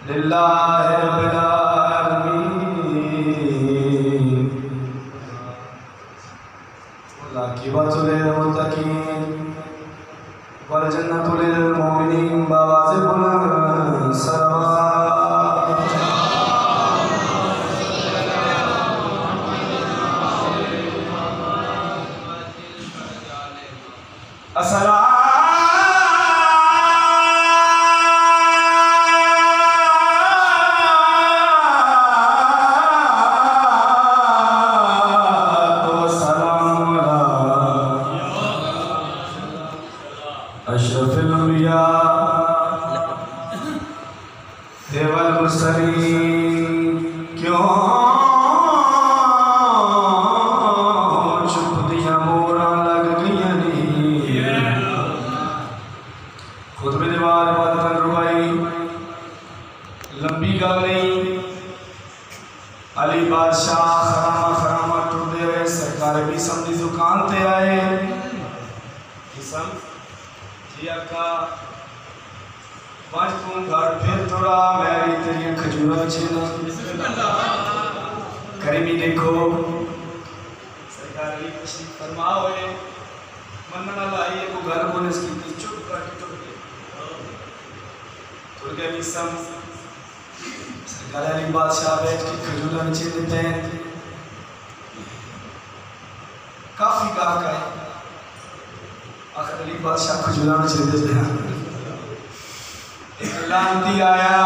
लिल्लाहि रब्बिल आलमीन वल-आक़िबतु लिल-मुत्तक़ीन वल जन्नतु लिल-मुमिनीन बावाज़ि बुलंद सलवात। अस्सलाम अशरफुल अंबिया वल मुरसलीन। क्यों चुप दियां मोरां लग गईयां नी, खुद में दीवार बदन रुआई लंबी गल नहीं। अली बादशाह खरामा खरामा टुरदे हुए सरकार किस्म की दुकान ते आए। किस्म का पांच तू घर फिर थोड़ा मेरी तेरी खजूरा छेना करीबी देखो सरकार अली तशरीफ फरमा होए मनना लाई को घर बोनस की चुप कर टुट गए मिसम सरकार अली बादशाह बैठ के खजूरा नीचे देते हैं। काफी कहा का आखिर अली बादशाह खजूरा में चले देते हैं। एक लांती आया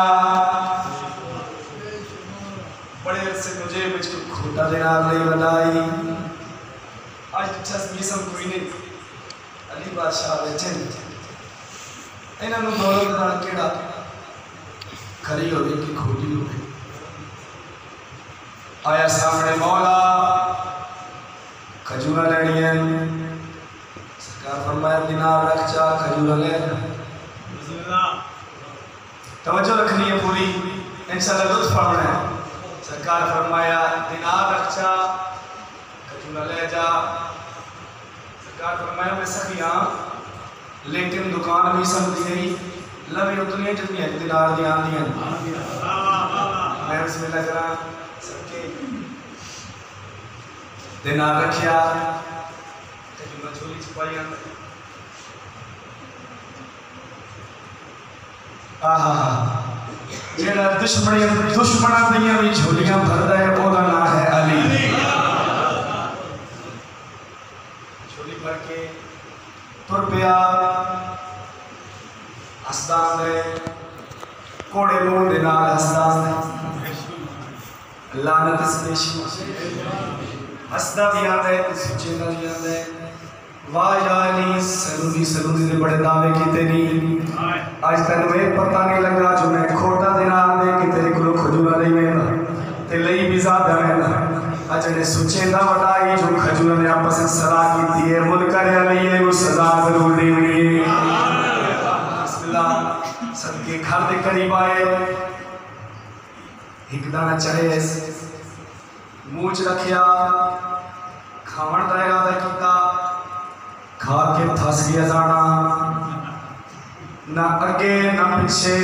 बड़े अरसे मुझे मुझको खोटा दिनार नहीं बनाई। आज मिसम कोई नहीं अली बादशाह बैठे इन्होंने दौलत नाल केड़ा खरी हो गई कि खोटी हो गई। आया सामने मौला खजूरा लेनी है। फरमाया दिनार रख जा खजूरा ले तवज्जो रखनी है पूरी इंशाल्लाह लुत्फ पढ़ना है। सरकार फरमाया दिनार रख जा खजूरा ले जा। सरकार फरमाया मैं सही हाँ लेकिन दुकान भी समझी गई लवी उतनी जितनी एक दिनार दी आंदी है। मैं बिस्मिल्लाह करा सबके दिनार रखिया झोली छुपाई जेड़ा दुश्मना दियां भी झोलियां भरदा है ओदा नाम है अली। झोली भर के तुर पिया हसदान है कोड़े मुंह दे नाल हसदान है लानत स्पेशल हसदा भी आंदा है सुचे दा भी आंदा है। वाह या अली सलूनी दे बड़े दावे कीते नहीं। आज तैनू ये पता नहीं लगा जो मैं खोटा दिनार दे कि तेरे को खजूरा नहीं वेंदा ते लई भी ज़्यादा वेंदा। आज ने सुचे दा वडाई जो खजूरा ने आपस में सलाह कीती है मुनकर अली है वो सजा जरूर देनी है। बिस्मिल्लाह सबके घर दे करीब आए एक दाना चढ़े मुंह च रखिया खावन का इरादा किया खा के फस गया जाना ना अगे ना पीछे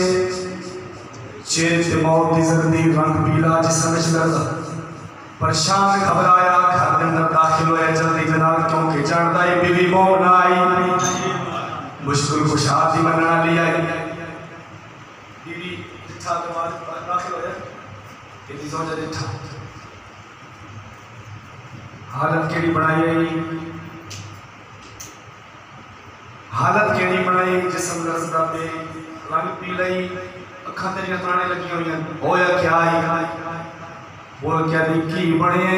चेहरे से मौत की जल्दी रंग पीला जिसम लड़ता परेशान घबराया घर के अंदर दाखिल होया जल्दी जनाब क्योंकि जानता है बीवी मोह ना आई मुश्किल कुशाद ही मना लिया बीवी जिठा के बाद दाखिल होया कि सोचा जिठा हालत केड़ी बनाई हालत केड़ी बनाई जिसम रसदा पे रंग पी लई अखा तेरिया ताने लगी हुई होया क्या ही बोल क्या दी की बने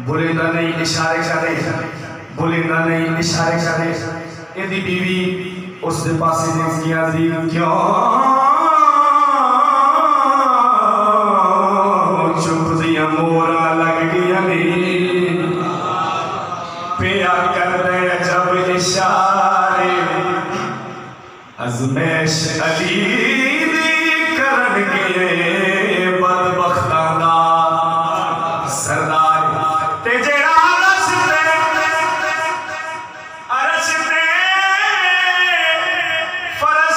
बोलेंदा नहीं इशारे बोलेंदा नहीं इशारे एदी बीवी उस दे पासे देखिया दी क्यों मोरा लग गया पिया कर दे जब इशारे अजमेश अली करन गए बदबख्तां दा सरदार ते जेड़ा अरश ते फरज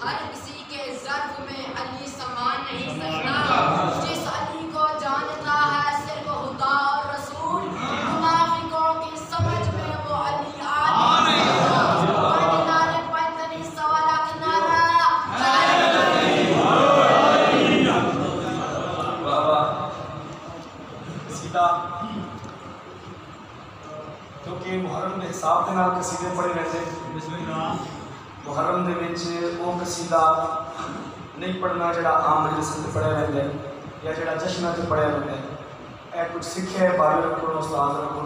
हर किसी के ज़र्फ में अली समान नहीं सकता। जिस अली को जानता है सिर्फ खुदा और रसूल, मुनाफिकों की समझ में वो अली आ नहीं सकता। नारे 45 नारा क्योंकि मुहर्रम के हिसाब के नाल कसीदे पढ़े रहते। मुहर्रम दे विच वो कसीदा नहीं पढ़ना जड़ा आम मजलिस में पढ़े रहते या जड़ा जश्न से पढ़े रहते। ए कुछ सीखे बाल रखो उस्ताद रखो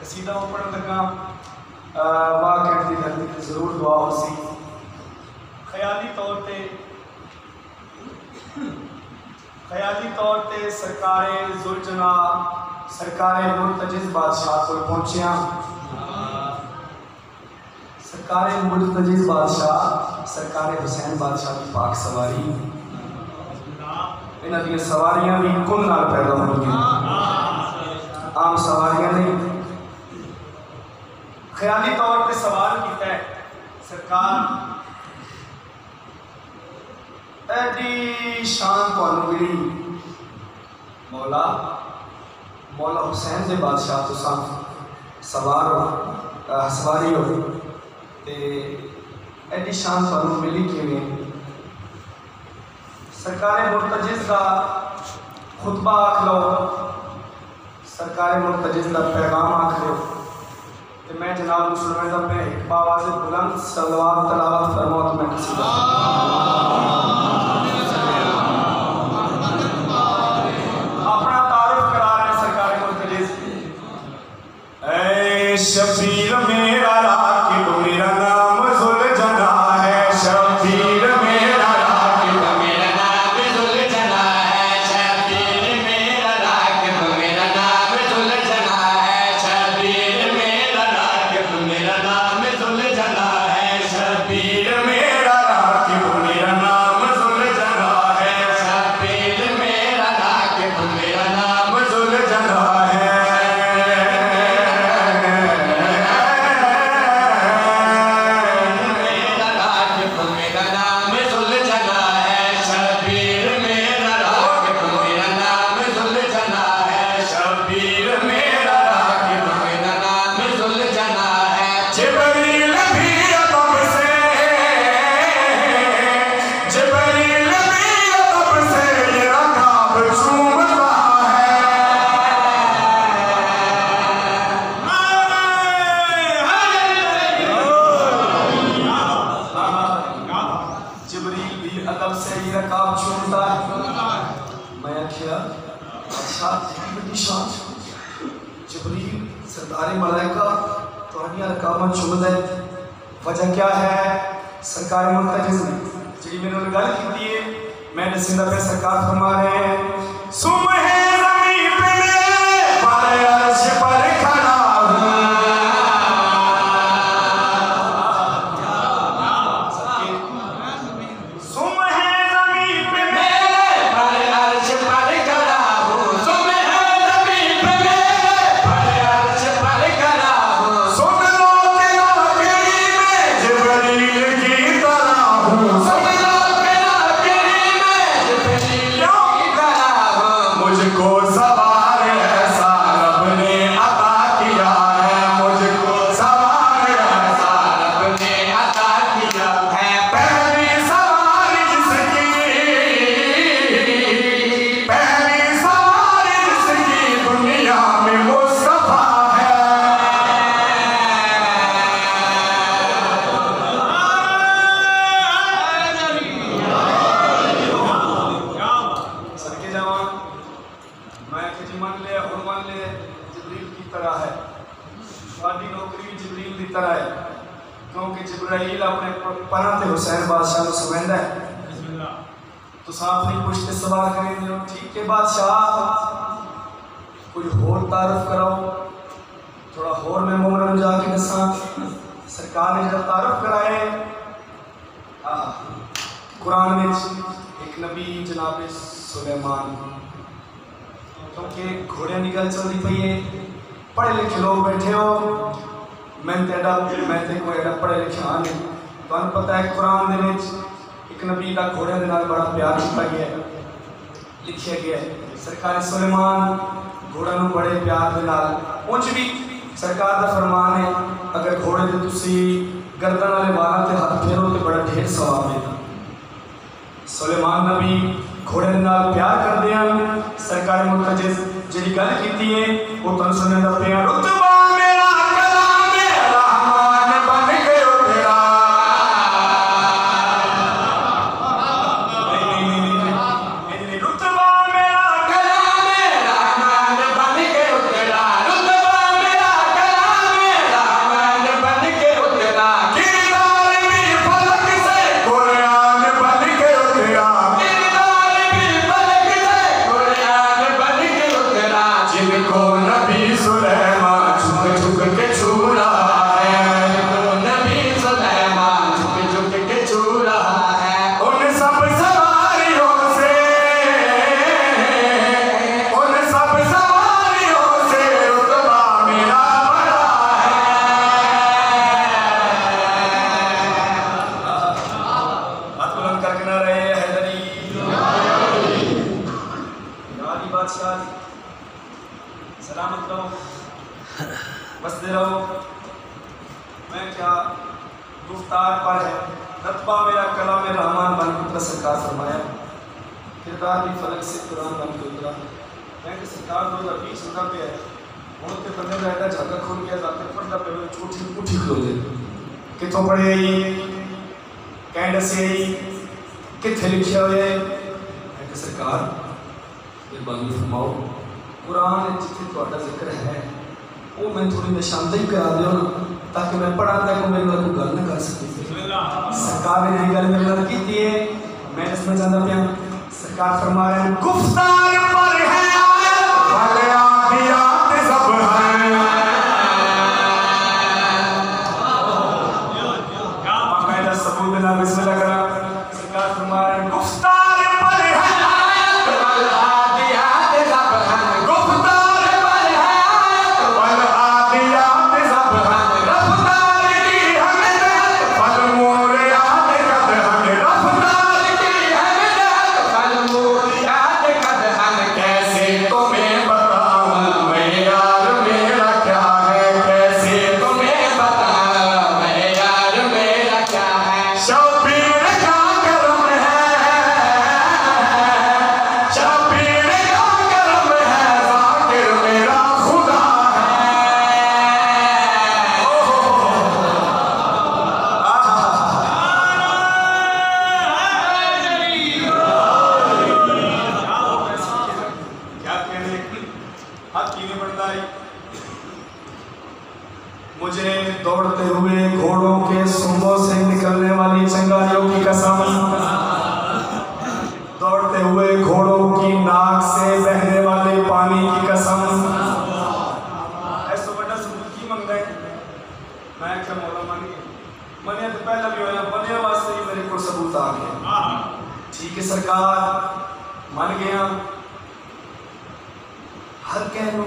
कसीदा वो पढ़न लगा वाह कहती धरती की जरूर दुआ हो सी। ख्याली तौर पे सरकारे जुलजना सरकारे मुर्तजिज़ बादशाह को पहुंचिया। सरकारे मुर्तजिज़ बादशाह सरकारे हुसैन बादशाह की पाक सवारी इन्हां दी सवारियां भी कुल नाल पैदा होंदियां, आम सवारियां नहीं। ख्याली तौर पे सवाल किया है सरकार एडी शान तुहानू मिली मौला मौला हुसैन के बादशाह तुसा सवार हो सवारी हो ते एडी शान तुहानू मिली किवें? सरकार मुर्तजिज़ का खुतबा आख लो, सरकार मुर्तजिज़ का पैगाम आख लो तो मैं जनाब मुसलमान में एक आवाज़ बुलंद सलवात तलावत फरमाओ तो मैं किसी अपना तारुफ करा रहे हैं सरकार मुर्तजिज़। ऐ शबीर मेरा राकिब मेरा नाम जुलजना है, शबीर मेरा राकिब मेरा नाम जुलजना है, शबीर मेरा राकिब मेरा नाम जुलजना है, शबीर मेरा राकिब मेरा नाम जुलजना है, शबीर मेरा राकिब मेरा नाम जुलजना है, शबीर मेरा राकिब मेरा नाम जुलजना है। वजह क्या है? सरकार मुर्तजिज़ ने जी मैंने गल की है, मैंने सिंधा पे सरकार फरमा रहे हैं सुबह ज़मीन पे पर अर्श पर खड़ा हूँ। हुसैन बादशाह को समझता है तो अपनी पुश्त सवाल करेंगे ठीक है बादशाह कोई होर तारुफ कराओ थोड़ा होर मैं मोमन जाके दसा सरकार ने जब तारुफ कराए कुरान में एक नबी जनाब सुलेमान क्योंकि घोड़े की गल चलती पई है पढ़े लिखे लोग बैठे हो मैं तो एडा पढ़े लिखे हाँ नहीं तुहानू पता है कुरान दे विच एक नबी का घोड़े दे नाल बड़ा प्यार किया गया है, लिखिया गया है। सरकार सुलेमान घोड़ा नू बड़े प्यार दे नाल उंज भी सरकार का फरमान है, अगर घोड़े ते तुसी गर्दन वाले वालों ते हाथ फेरो तो बड़ा ढेर सवाब मिलता। सुलेमान नबी घोड़े दे नाल प्यार करते हैं। सरकार मुतजिज जिहड़ी गल कीती है वो तुहानू सुनने दा पिया रुतबा मेरा कलाम रहमान बन गयो तेरा। रुतबा मेरा कलाम रहमान बन गयो तेरा, रुतबा मेरा कलाम रहमान बन गयो तेरा। किरदार भी फलक से कुरान बन गयो तेरा, किरदार भी फलक से कुरान बन गयो तेरा। जिनको नबी सुलेमान झुक झुक के छू रहा है, जिनको नबी सुलेमान झुक झुक के छू रहा है, उन सब सवारियों से, उन सब सवारियों से रुतबा मेरा बड़ा है। हाथ बुलंद करके ना रहे हैदरी यादी बादशाह जी, सलामत रहो, बसते रहो। मैं क्या गुफ्तार पर है, रतबा मेरा कलाम रहमान बन के सरकार फरमाया, किरदार भी फलक से कुरान बन के उतरा। मैं कि सरकार 2020 होता पे है, हूँ तो बंदे का एडा झाका खुल गया, जाकर पढ़ता पे झूठी पुठी खलो दे कितों पढ़े आई कैंड से आई कितने लिखे हुए। मैं कि सरकार मेहरबानी फरमाओ, कुरान जिथे तुहाडा जिक्र है वो मैं थोड़ी निशानदेही करा दियो ना, ताकि मैं पढ़ा तक मेरे नाल कोई गल ना कर सके। सरकार ने ये गल मेरे नाल कीती है, मैं इसमें जानदा पिया। सरकार फरमा रहे हैं गुफ्तार पर है वाले आदियात सब हैं, मैं दा सबूत ना बिस्मिल्लाह करा। सरकार फरमा रहे हैं गुफ्तार पर है वाले आदियात सब हैं, गुफ्तार पर है वाले आदियात सब हैं। रफ्तार की हमदत फल मोरियात कद हन, रफ्तार की हमदत फल मोरियात कद हन। कैसे तुम्हें बताऊं मैं यार मेरा क्या है, कैसे तुम्हें बताऊं मैं यार मेरा क्या है। शबीर का करम है, शबीर का करम है, ज़ाकिर मेरा खुदा क्या कहने हक की नहीं बनता है। मुझे दौड़ते हुए घोड़ों के सुंबों से निकलने वाली चिंगारियों की कसम, दौड़ते हुए घोड़ों की नाक से बहने वाले पानी की कसम। ऐसा बड़ा सबूत की मंगता है। मैं क्या मौला मनिया तो पहला भी होया, मनिया वास्ते ही मेरे को सबूत आ गया। ठीक है सरकार, मन गया। हर कहनो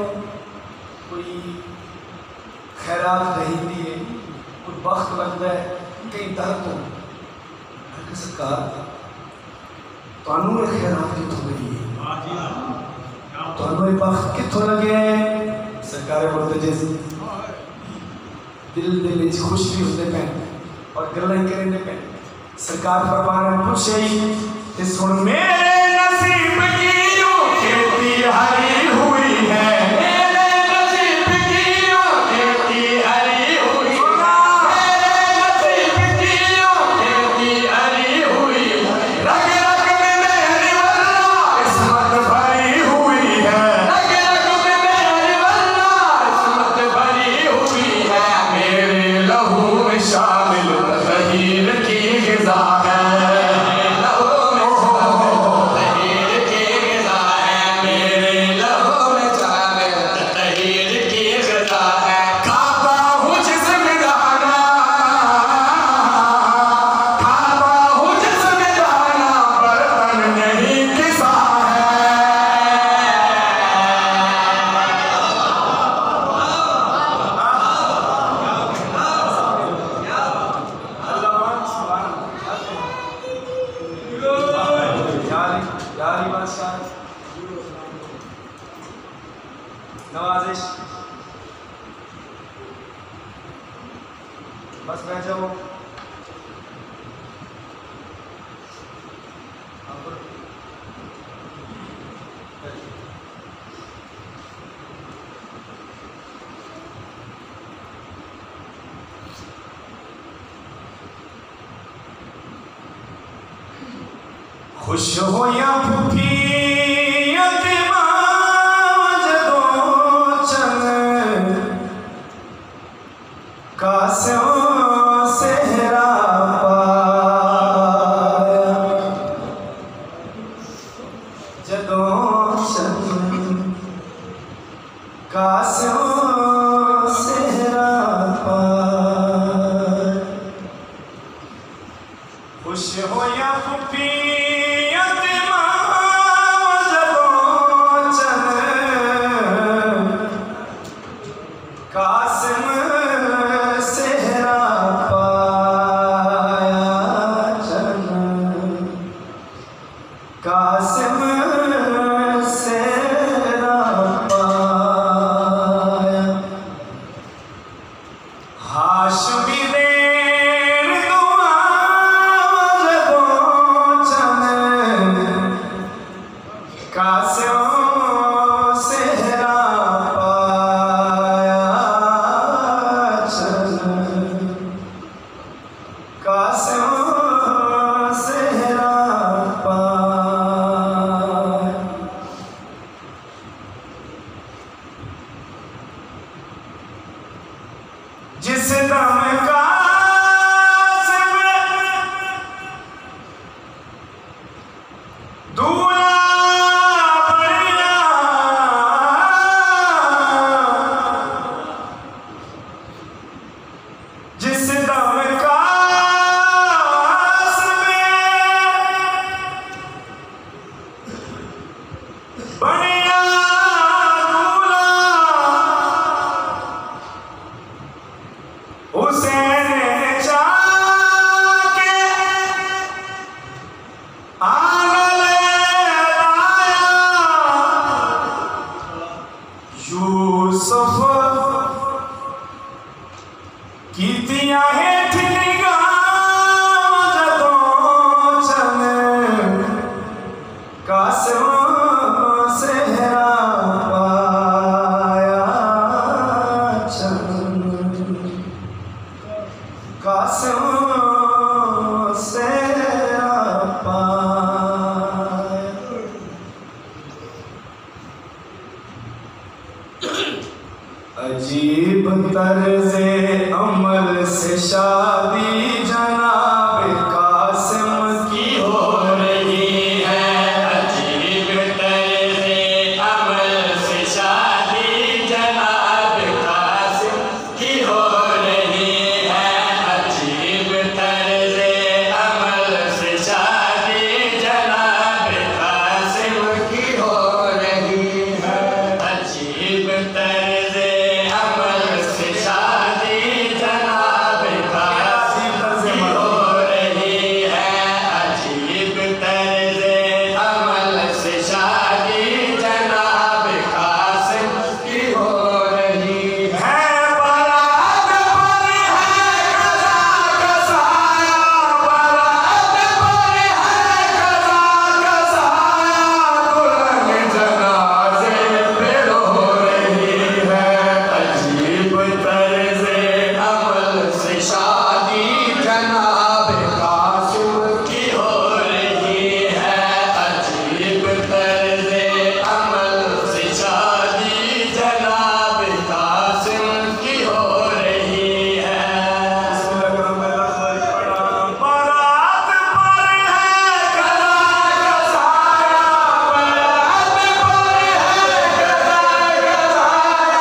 कोई खैरात नहीं दिए, कोई वक्त लगता है, कहीं दर्द हो। सरकार तुहानू ये खैरात कितों मिली है, तुहानू ये वक्त कितों लगे है। सरकार मुतजिज दिल दे विच खुश भी होते पे और गल्लां करेंदे पे। सरकार फरमान पूछे ते सुन मेरे नसीब की यूं खेती हरी हुई है, मेरे नसीब की यूं खेती हरी हुई है, मेरे नसीब की यूं खेती हरी हुई है। रग रग में मेरी वल्ला किस्मत भरी हुई है, रग रग में मेरी वल्ला किस्मत भरी हुई है। मेरे लहू में शामिल तहीर की ग़िज़ा है, लहू में शामिल यारी बादशाह नवाजिश बस बैठ जाओ। खुश हो या फूफी जदों चन कास्यों सेहरा पाया जदों चन कास्यों सेहरा पाया। खुश हो या फूफी जिस दम का दूल्हा बढ़िया जिस दम का बढ़िया हुसैन जाके आंगन लाया यूसुफ कीतियां हेठ निगाह जदों चन कास्यों सेहरा पाया चन कास्यों सेहरा पाया। अजीब तर्ज़े अमल से शादी जनाब कासिम की हो रही है। अजीब तर्ज़े अमल से शादी जनाब कासिम की हो रही है। अजीब तर्ज़े अमल से शादी जनाब कासिम की हो रही है। अजीब तर्ज़े अमल से शादी जनाब कासिम की हो रही है। अजीब तर्ज़े अमल से शादी जनाब कासिम की हो रही है। बारात पर है कज़ा कज़ाया, बारात पर है कज़ा कज़ाया, दुल्हन जनाज़े पे रो रही है। अजीब तर्ज़े अमल से शादी जनाब कासिम की हो रही है। अजीब तर्ज़े अमल से शादी जनाब कासिम की हो रही है। बारात पर है कज़ा कज़ाया, बारात पर है कज़ा कज़ाया,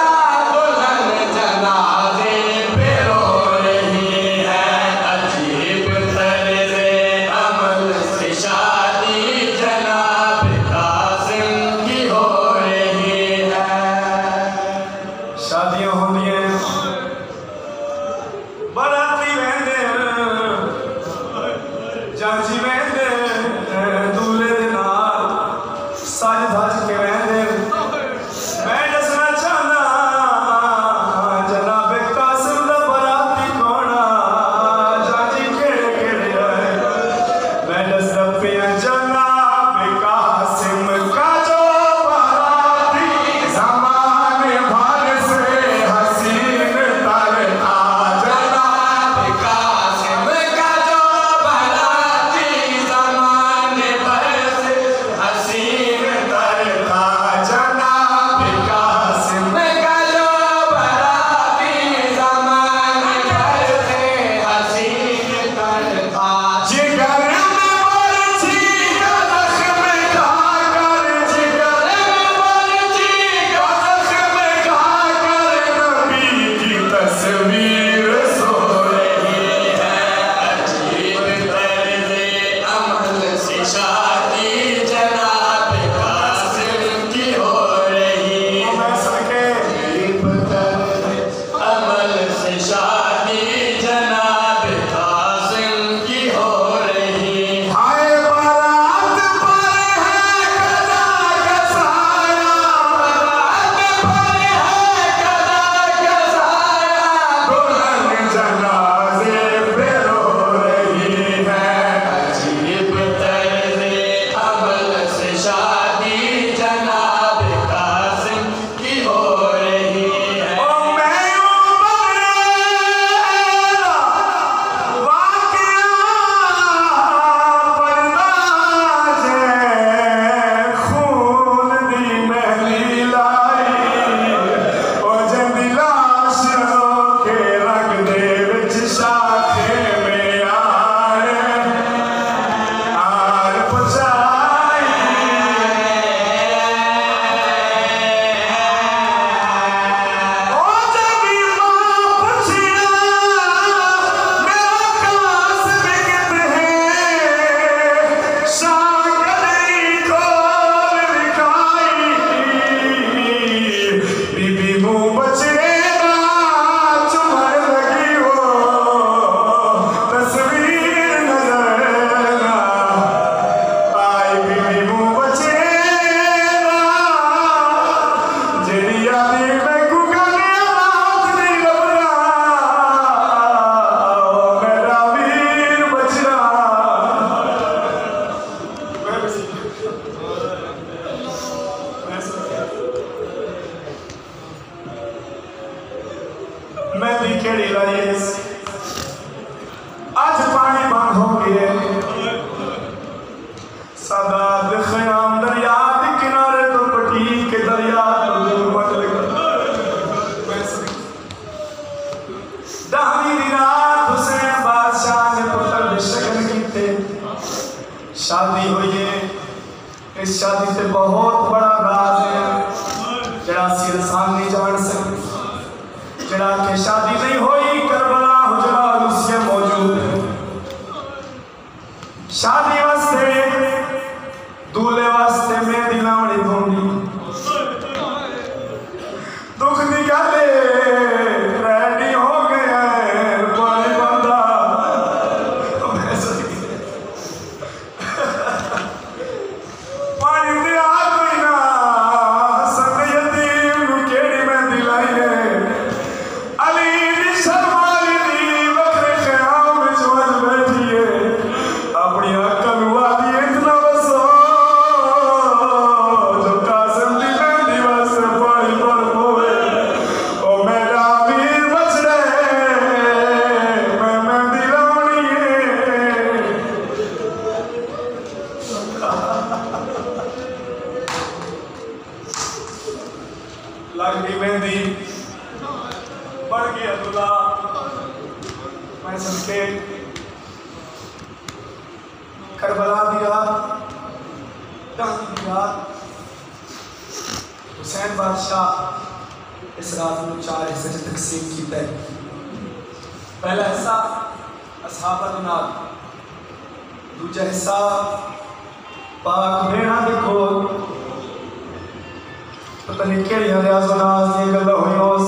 दुल्हन जनाज़े पे रो रही है। अजीब तर्ज़े अमल से शादी जनाब कासिम की हो रही है। शादियां होंदियां बाराती वहंदे जांची वहंदे दूल्हे दे नाल शादी हुई है। इस शादी से बहुत बड़ा राज है जरा सी इंसान नहीं जान सकते। जरा के शादी नहीं हुई करबला हुजरा उससे मौजूद है। शादी वास्ते दूल्हे वास्ते मेहंदी लावनी पौंदी। दुख की गल रेडी हो गया पानी बंदा पानी दिया कोई ना हसन यतीम नू केड़ी मेहंदी लाई है। अली दी शर्माली दी बखरे ख्याम विच वज बैठी है। अपनी अकल वाली इतना बसो जो कासिम दी मेहंदी वास्ते पानी पर होवे। ओ मेरा वीर बच रहे मैं मेहंदी लावनी है। लग गई मेहंदी बढ़ गया दूल्हा। मैं सबके करबला दी रात की रात हुसैन बादशाह इस रात को 4 हिस्से च तकसीम किया है। पहला हिस्सा असहाबा दे नाल, दूजा हिस्सा पाक भेड़ा दे कोल। पता नहीं केड़ी रियाज़ो नाज़ दी गल्लां होईयां उस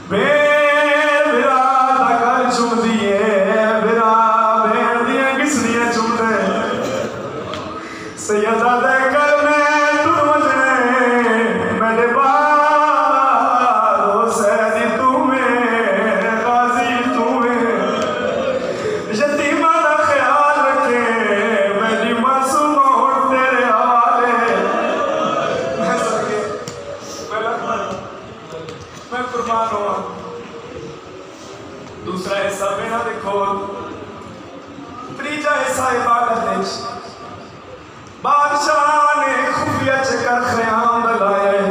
भेड़ भिरा दा घर चुमदी है। भिरा भेड़ दियां घिसड़ियां चुमदे। सैयदा दे घर में टुर वजने मेरे बारो सैदी तू में गाजी तू में। यतीमा दा ख्याल रखे मेरी मासूम होठ तेरे हवाले। मैं सके मैं कुर्बान हुआ। दूसरा हिस्सा बिना देखो। तीजा हिस्सा इबादत। बादशाह ने खुफिया चक्कर ख्याम लगाया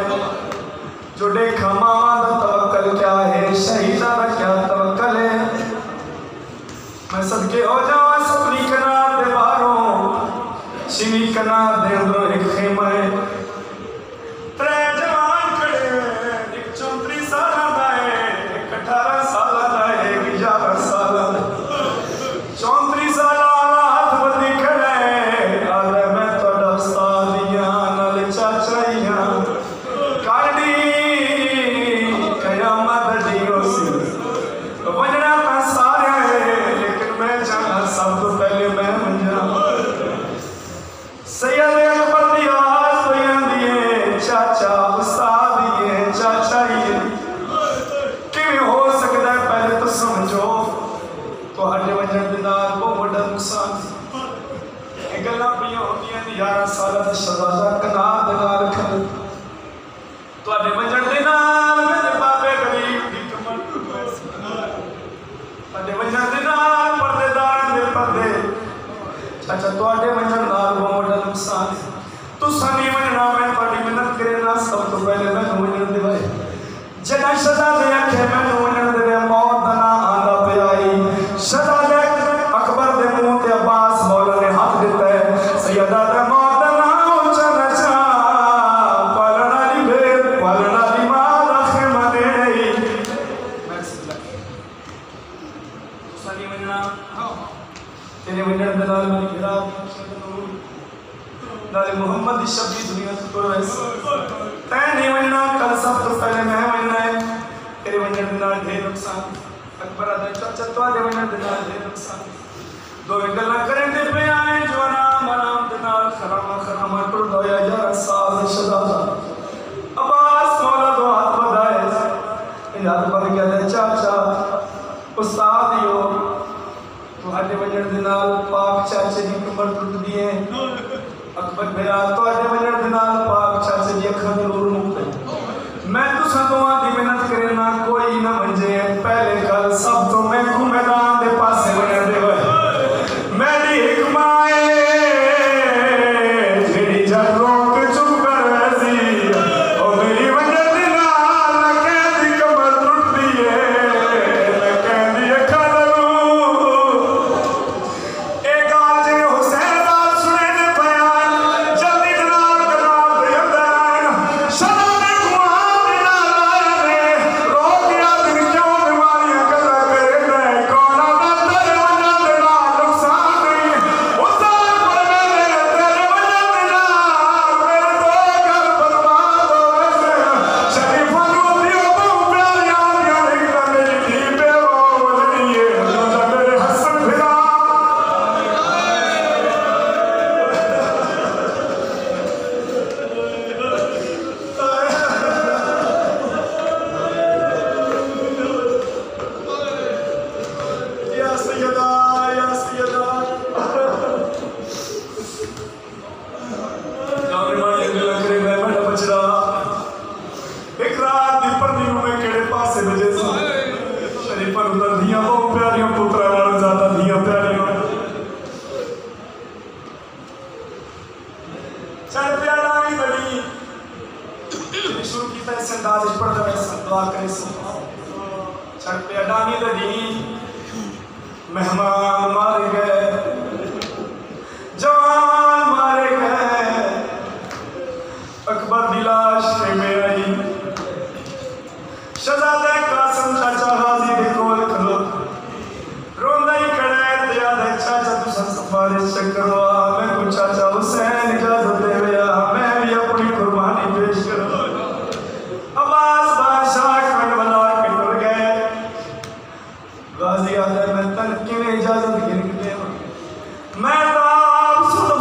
जो देखा मामा दा तवक्कल क्या है शहीदा दा क्या तवक्कल है। मैं सदके हो जावा सपनी कनार दे बाहरों शिवी कनार दे अंदरों एक खेमा है। त्रै जवान खड़े एक 34 साल दा है, एक 18 साल दा है, एक 11 साल दा। 34 साल वाला हाथ बंदी खड़ा है। आले मैं तोड़ा उस्तादियां नाल चाचाइयां काड़ी कयामत दी होसी। वजना ता सारे है लेकिन मैं जाना सब तो पहले मैं वजना। सैयद अकबर दी आवाज कोई आंदी है चाचा उस्ताद ये चाचा ये। किवें हो सकता है पहले तो समझो तुहाडे वजन दे नाल बहुत बड़ा नुकसान। ये गल्लां पईयां होंदियां ने 11 साल दा शहजादा कनार दे नाल खल तुहाडे वजन दे नाल मेरे बाबे गरीब दी कमर तुहाडे वजन दे नाल पर्देदार दे पर्दे। चाचा तुहाडे वजन नाल बहुत बड़ा नुकसान है। तुसां नहीं वजना मैं बड़ी मेहनत करे ना सब तो पहले मैनू वजन दिवाए। जदा शहजादे आखे मैनू वजन दे मौत दा ना आंदा पिया। शहजादे अकबर दे मुंह ते अब्बास मौला ने हाथ दिता है। सैयदा दे मौत दा ना ऊंचा नचा पालना दी भेड़ पालना दी मां दा खेमा दे रही। मैं तुसां नहीं वजना तेरे वजन दे नाल मेरी गिरा नाले मोहम्मद दी शब्दी दुनिया तो कोई वैसे तै नहीं वजना। कल सब तो पहले मैं वजना है। तेरे वजन दे नाल ढेर नुकसान। अकबर आदा चाचा तुहाडे वजन दे नाल ढेर नुकसान। दोवें गल्लां करन दे पे आए जो आराम दे नाल खरामा टुरदा होया 11 साल दा शहजादा। अब्बास मौला दो हाथ बढ़ाए। याद बन गया दे चाचा उस्ताद यो तुहाडे वजन दे नाल पाक चाचे दी कमर टुटदी है। अकबर मेरा तुहाडे वजन दे नाल पाक चाचे दी अखां दा नूर मुकदा। मैं तुसां दोवां दी मेहनत करे ना कोई ना मंजे। पहले गल सब तो मैं मैदान दे पासे वजन दे होए मेरी हिकमा जेड़ी जद रोक चुप कर वैसी ओ मेरी वजन दे नाल कहदी कमर टुटदी है। मैं कहदी अखां दा नूर ए गाल इसनाद पढ़ दे दुआ करे सो छड़ पे अडानी दे दी मेहमान मारे गए जवान मारे गए अकबर की लाश में आई शहजादा कासिम चाचा गाजी दे कोल खलो रोंदा ही खड़ा है ते आदे चाचा तुसा सिफारिश करो मैं को चाचा हुसैन इजाजत दे गया मैं भी अपनी कुर्बानी पेश करूं अब्बास बादशाह करबला के टुर गए गाजी आदे मैं तन किवें इजाजत गिन के दे मैं तो आप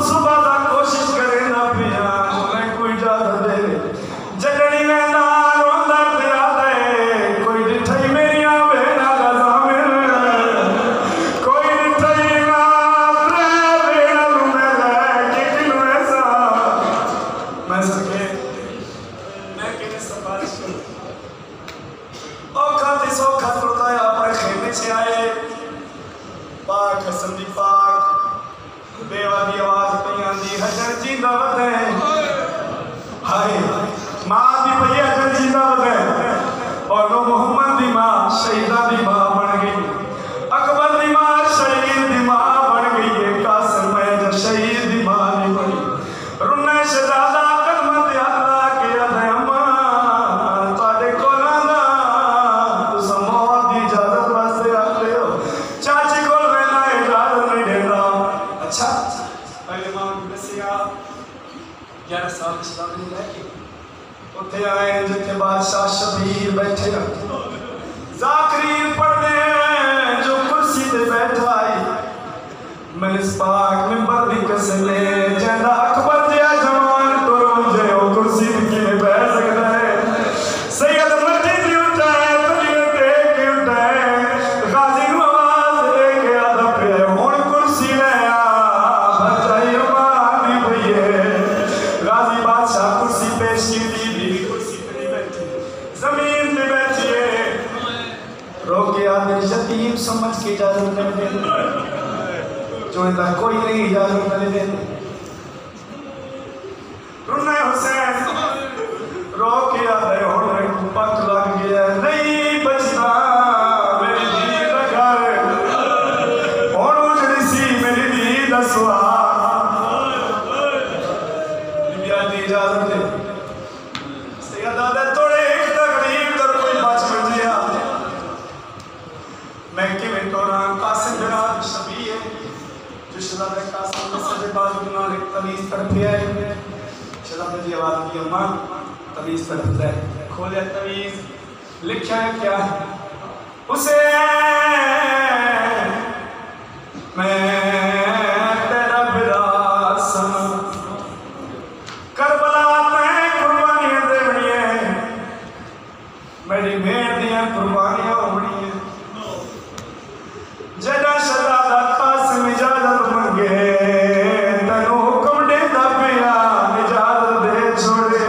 सुबह दा कोशिश करे ना पिया मैं कोई इजाजत दे जगड़ी में ना रोंदा ते आदे कोई दिठई मेरिया बहना दा जामिल कोई दिठई ना रे बेना लुमे के किनु ऐसा मैं सके मैं किने सिफारिश करूं ओ खाती सो खतरता अपने खेमे से आए पाक हसन दी पाक बेवा की आवाज पई आंदी हजर जिंदा वदे हाय मां दी पई हजर जिंदा वदे और नो मोहम्मद दी मां शहीदा दी मां बन गई अकबर दी मां शहीद दी मां बन गई है कासिम में जो शहीद दी मां नहीं बनी रुन्ना शहजादा कदम ते अल्लाह के अदे अम्मा ताडे कोला दा तुस मौत दी इजाजत वास्ते आते हो चाची कोल मैं इजाजत नहीं देता अच्छा पहले मां ने दसिया 11 साल की शादी लेके उठे आए जिथे बादशाह शबीर बैठे जाकरीर पढ़ने जो कुर्सी पे बैठा है मैं इस पाक मिंबर दी कसम ले जंदा अकबर जिया जवान तुरो जे ओ कुर्सी पे के बैठ सकता है सैयद मर्जी दी उठा है तलिए टेक के उठा है गाजी नु आवाज दे के आदा पे हुन कुर्सी ले आ बचाई मानी भईए गाजी बादशाह कुर्सी पेश की दी कुर्सी पे नहीं बैठी जमीन पे बैठी है रोके आदमी यतीम समझ के इजाजत कर दे जो इनका कोई नहीं इजाजत कर दे रुन्ना हुसैन रोके आदे और मेरे को पक लग गया नहीं बचना मेरी दी दा घर और उजड़ी सी मेरी दी दा सुहाग बिया दी इजाजत दे सैयदा तोड़े एक तकलीफ कर कोई बच बजिया मैं के में तोड़ा कासिम जनाब शबी है जो शहजादा कासिम के सजे बाजू नाल एक तमीज तरफे है शहजादा जी आवाज की अम्मा तमीज तरफ है खोले तमीज लिखा है क्या उसे मैं तेरा विरासम करबला में कुर्बानियां देवनी है मेरी भेड़ दियां कुर्बानियां होनी है जदा शहजादा कासिम इजाजत मंगे तनु हुक्म देता पिया इजाजत दे छोड़े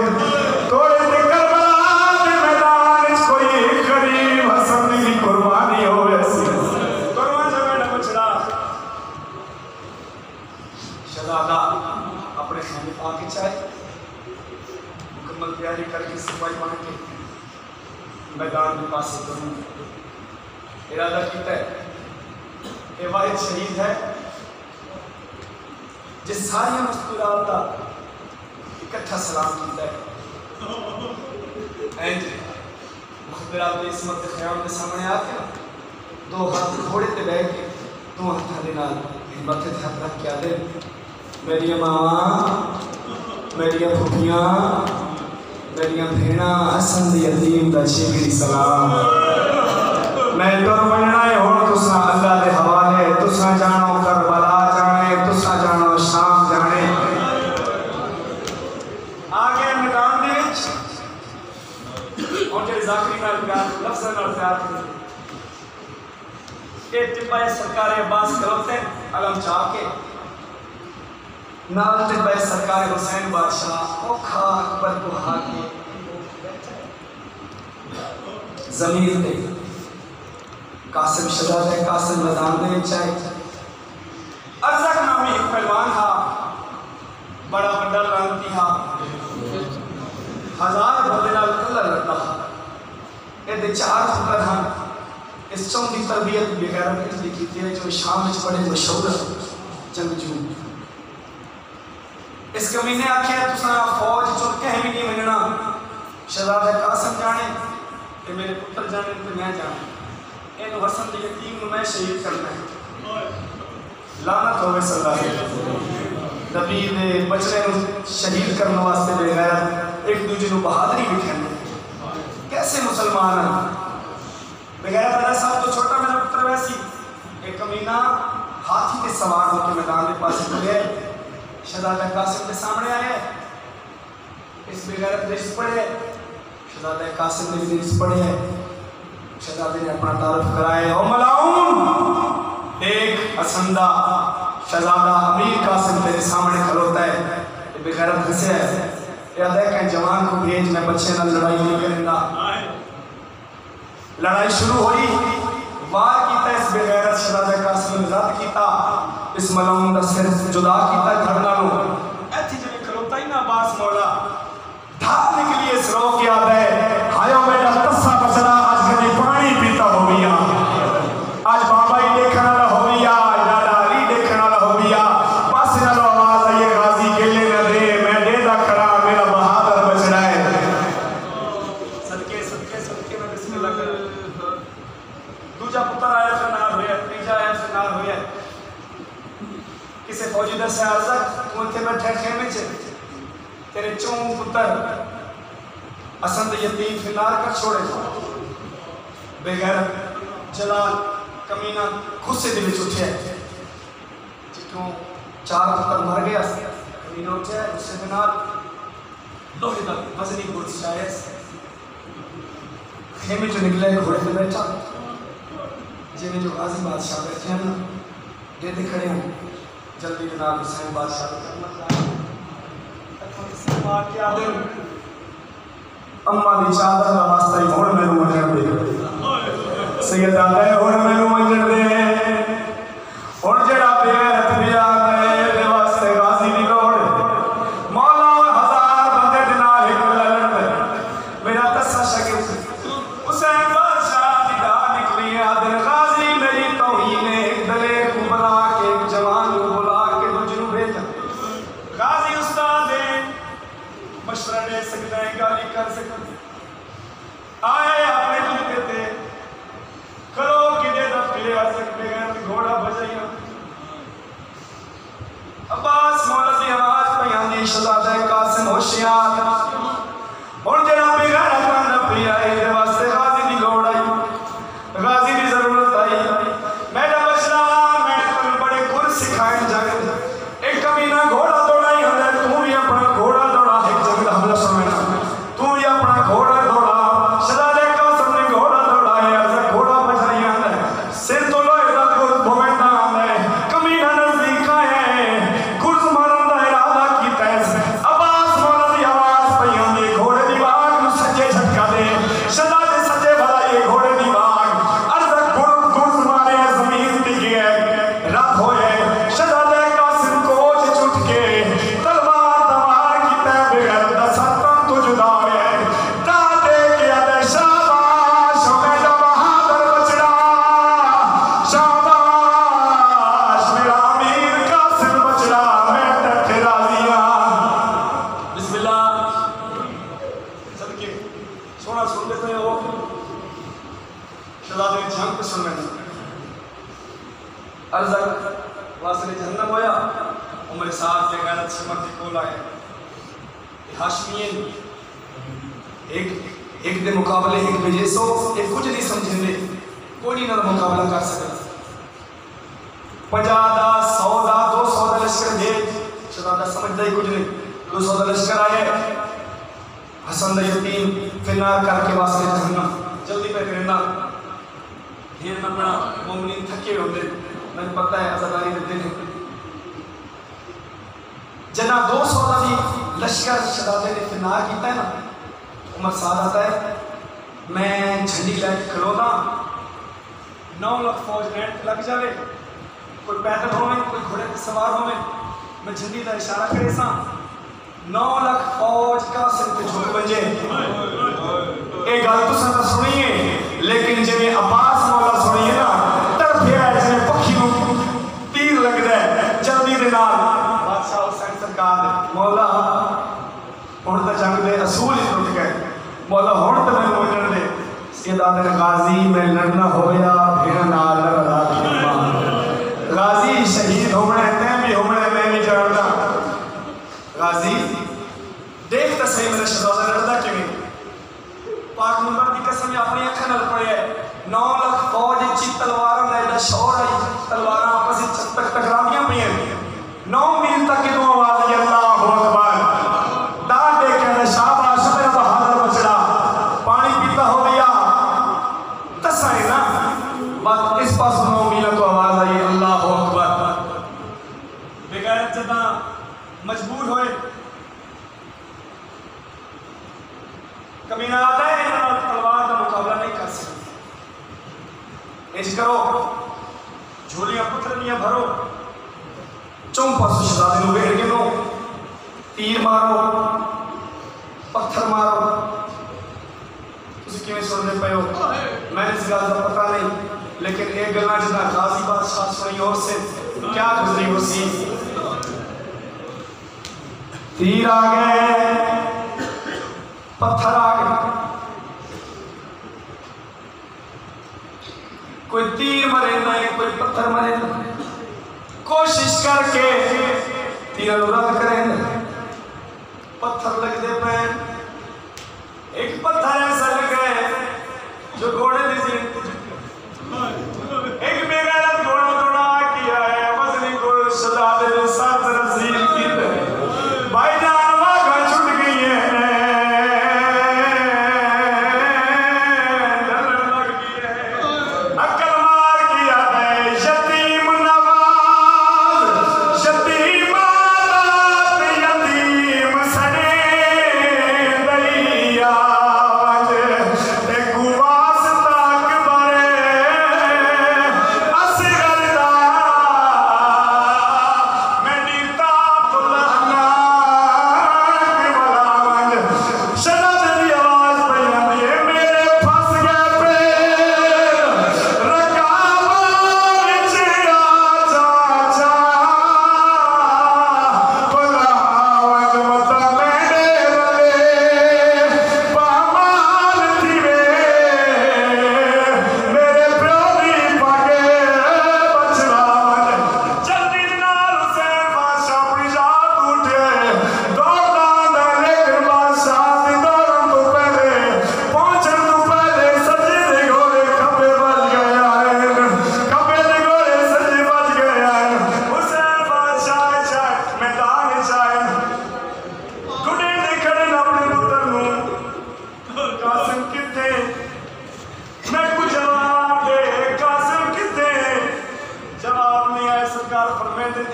थोड़े ते करबला के मैदान में कोई गरीब हसन की कुर्बानी हो ऐसी कुर्बान जगह न बचड़ा शहजादा अपने खाने पाके चाहे मुकम्मल तैयारी करके सिपाही बन के मैदान के पास करूँ इरादा किया है ये वाहिद शहीद है जिस सारी मुस्कुराहट का इकट्ठा सलाम किया है मुखबिरात इसमत ख्याम के सामने आके ना दो हाथ घोड़े पे बैठ के दो हाथों के नाल मथे ते हाथ रख के आदे मेरिया मावा मेरिया फुफियां मेरिया भेड़ा हसन दी यतीम दा शेखी सलाम मैं तुर बनना है हुण तुसा अल्लाह दे हवाले तुसा जानो करबला जाने तुसा जानो शाम जाने आगे मैदान दे विच और जे जाकरी नाल प्यार लफ्ज़ नाल प्यार के टिब्बा सरकार अब्बास खलोते अलम चाके नाल टिब्बा सरकार हुसैन बादशाह औखा अकबर को हाके जमीन पे कासिम शहजादा कासिम मैदान में चाहे अरज़क नामी एक पहलवान था बड़ा बड़ा रंगती था हजार बंदे नाल कल्ला लड़ता ये चार पुत्र हैं। इस चौं की तरबियत बेगैरत इसलिए की है जो शाम में बड़े मशहूर जंगजू। इस कमीने आखे तुसा फौज चो कहीं भी नहीं मिलना। शहजादा कासिम जाने कि मेरे पुत्र जाने तो मैं जाने। इन हसन के यतीम को मैं शहीद करना है। लानत होवे सरदार नबी ने बचने को शहीद करने वास्ते बेगैरत एक दूसरे को बहादुरी दिखाने। कैसे मुसलमान हैं बेगैरत। मेरा साहब तो छोटा मेरा पुत्र वैसी एक कमीना हाथी के सवार होकर मैदान के पास गए। शहजादा कासिम के सामने आए। इस बेगैरत ने रिश्त पढ़े। शहजादा कासिम ने भी रिश्त पढ़े। शहजादे ने अपना तारुफ कराया। ओ मलाउन एक असंदा शहजादा अमीर कासिम तेरे सामने खलोता है। बेगैरत हंसे है याद है कि जवान को भेज मैं बच्चे ना लड़ाई नहीं करूंगा। लड़ाई शुरू हुई। वार कीता इस बेगैरत शहजादा कासिम ने रद्द कीता। इस मलाउन का सिर जुदा कीता घर नालों। ऐथी जब खलोता ही ना अब्बास मौला धार निकली इस रो की याद है। हायो बेटा तस्सा बचड़ा आज कभी पानी पीता हो गया। आज बाबा ही देखने वाला हो गया। दादा अली देखने वाला हो गया। पास ना लो आवाज आई गाजी गिले न दे मैं डेदा खड़ा मेरा बहादुर बचड़ा है। सदके सदके सदके में बिस्मिल्लाह कर। दूजा पुत्र आया फिर नार होया। तीजा आया फिर नार होया। किसे फौजी दस से अर्जा तू इतने बैठे खेमे च तेरे चों पुत्र असंद यतीम फिर नार कर छोड़े। बेगैरत जलाल कमीना गुस्से दे विच उठिया। जितों चार पुत्र मर गया कमीना उठिया गुस्से दे नाल लोहे दा वजनी बुर्ज छाया। खेमे चो निकले घोड़े पे बैठा जिवें जो गाजी बादशाह बैठे हैं ना डेदे खड़े हैं। जल्दी के नाल हुसैन बादशाह करना मार के आदे अम्मा दी चादर दा वास्ता ही हुण मैनू वजन दे सैयद आदा हुण मैनू वजन दे। हुण जेड़ा बेगैरत भी आ गए दे वास्ते गाजी दी लोड़। मौला 1000 बंदे दे नाल एक लड़न मेरा तस्सा शकील हुसैन बादशाह दी गाल निकली आदे गाजी मेरी तौहीन एक दलेर को बुला के एक जवान को बुला के दूजे भेजा। गाजी उस्ताद मशवरा दे सकता है गाली कर सकता आए अपने दिल पे करो किदे दा फिरे आ सकते हैं घोड़ा बजाइया। अब्बास मौला दी आवाज पे आंदी शहजादा कासिम होशियार और जरा बेगैरत बंदा पिया ए वास्ते गाजी दी लोड़ आई। गाजी दी जरूरत आई। मेरा बचड़ा मैं तन बड़े गुर सिखाए जग एक कमीना घोड़ा दौड़ाई होंदा तू भी अपना घोड़ा दौड़ा एक जंग दा हमला सुनना तू भी अपना घोड़ा दौड़ा। शहजादा कासिम ने घोड़ा दौड़ाया घोड़ा बजाइया सिर तो लोहे दा गुर भवेंदा है। कमीना नजदीक आए गुर्ज मारन दा इरादा कीता है। अब्बास मौला दी आवाज पई आंदी घोड़े दी बाग नु सज्जे झटका दे। शहजादे सज्जे भराए घोड़े दी बाग अर्ज गुर्ज मारे जमीन दी गए रत होए। शहजादा कासिम कोच छुट के तलवार तवार कीता बेगैरत दा सत्तम तो जुदा है। ता दे के अदे शाबाश मेरा बहादुर बचड़ा शाबाश मेरा अमीर कासिम बचड़ा मैं तेरे राजिया। बिस्मिल्लाह सदके सोना सुन लेते हो। शहजादे जंग पे सुन रहे अर्ज़क वासिले जहन्नम होया। उमर साहब के गैरत सिमर के कोल आए। हाशमियन एक दे मुकाबले एक बजे सो एक कुछ नहीं समझेंगे कोई नहीं ना मुकाबला कर सकता। 50 दा 100 दा 200 दा लश्कर भेज शहजादा समझदा ही कुछ नहीं। 200 दा लश्कर आए। हसन दा यतीम फिनार करके वास्ते जहन्नम जल्दी पे करना ढेर ना बना मोमिन थके होंदे मैं पता है आजादारी देते हैं। जना 200 दा भी लश्कर शहजादे ने फिनार कीता है ना उमर साहब आता है मैं झंडी लैके खलोदा 9 लाख फौज लैंड लग जाए कोई पैदल होवे कोई घोड़े पे सवार होवे मैं झंडी का इशारा करे सा 9 लाख फौज का सिर पे झुक बजे ये गल तुसां तां सुनी है, लेकिन जिवें अब्बास मौला सुनी है ना, तड़फिया जिवें पक्षी नूं तीर लगदा है जल्दी दे नाल। बादशाह हुसैन सरकार ने मौला हुण तां जंग दे असूल ही टुट गए, मौला हुण तां मैनूं वंडण दे। सैयद गाजी मैं लड़ना होया भेड़ नाल लड़ा गाजी शहीद होना तैं भी होना मैं भी जानदा। गाजी देख तो सही मेरा शहजादा लड़दा किवें। पाक नंबर की कसम अपनी अखां नाल पढ़िया 9 लाख फौज ची तलवारां दा एडा शौर आई, तलवारां आपस विच टकरांदियां पईयां 9 मील तक इदों आवाज आई अल्लाहु अकबर। दाद दे के शाबाश मेरा बहादुर बचड़ा, पानी पीता हो गया तसा है ना। बस इस पास 9 मील तो आवाज आई अल्लाहु अकबर। बगैर जदा मजबूर होए कमीना आता है तलवार का मुकाबला नहीं कर सकते। इस करो झोलियां पुत्र दियां भरो, चौंपा शहजादे नूं घेर के लो, तीर मारो पत्थर मारो। तुसीं किवें सुनदे पए हो मैंने इस गल का पता नहीं, लेकिन ये गल्लां जिदा गाजी बादशाह सुनी और से क्या गुजरी हो सी। तीर आ गए पत्थर आ गए, कोई तीर मरे ना कोई पत्थर मरे ना, कोशिश करके तीर रद्द करें पत्थर लगते पे। एक पत्थर ऐसा लगे जो घोड़े दी एक बेगैरत घोड़ा दौड़ा किया है मसली को शहजादे ने साथ रसील की भाई जान वागा छूट गई है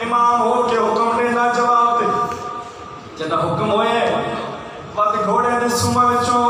इमाम हो के हुक्म देना जवाब दे। जदा हुक्म होए वत घोड़े दे सुमा विचों